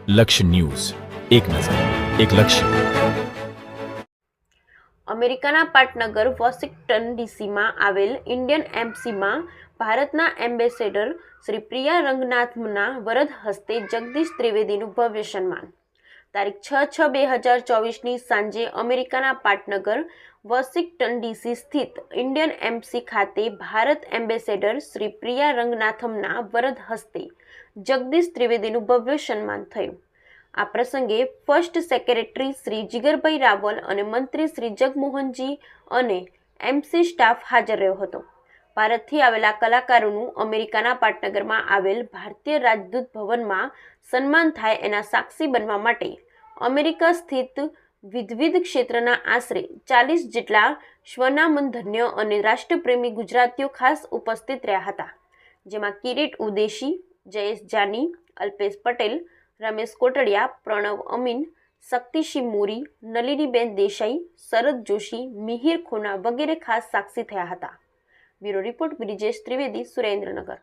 લક્ષ્ય ન્યૂઝ, એક નજર, એક લક્ષ્ય. અમેરિકાના પાટનગર વોશિંગ્ટન ડીસીમાં આવેલ ઇન્ડિયન એમ્બસીમાં ભારતના એમ્બેસેડર શ્રી પ્રિયા રંગનાથનના વરદ હસ્તે જગદીશ ત્રિવેદીનું ભવ્ય સન્માન. તારીખ 6/6/2024ની સાંજે અમેરિકાના પાટનગર વોશિંગ્ટન ડીસી સ્થિત ઇન્ડિયન એમ્બસી ખાતે ભારત એમ્બેસેડર શ્રી પ્રિયા રંગનાથનના વરદ હસ્તે જગદીશ ત્રિવેદીનું ભવ્ય સન્માન થયું. આ પ્રસંગે ફર્સ્ટ સેક્રેટરી શ્રી જીગરભાઈ રાવલ અને મંત્રી શ્રી જગમોહનજી અને એમ્બસી સ્ટાફ હાજર રહ્યો હતો. ભારતથી આવેલા કલાકારોનું અમેરિકાના પાટનગરમાં આવેલ ભારતીય રાજદૂત ભવનમાં સન્માન થાય એના સાક્ષી બનવા માટે અમેરિકા સ્થિત વિવિધ ક્ષેત્રના આશરે 40 જેટલા સ્વનામધન્ય અને રાષ્ટ્રપ્રેમી ગુજરાતીઓ ખાસ ઉપસ્થિત રહ્યા હતા, જેમાં કિરીટ ઉદેશી, જયેશ જાની, અલ્પેશ પટેલ, રમેશ કોટડિયા, પ્રણવ અમીન, શક્તિસિંહ મોરી, નલિનીબેન દેસાઈ, શરદ જોશી, મિહિર ખોના વગેરે ખાસ સાક્ષી થયા હતા. Bureau report Brijesh Trivedi, Surendranagar.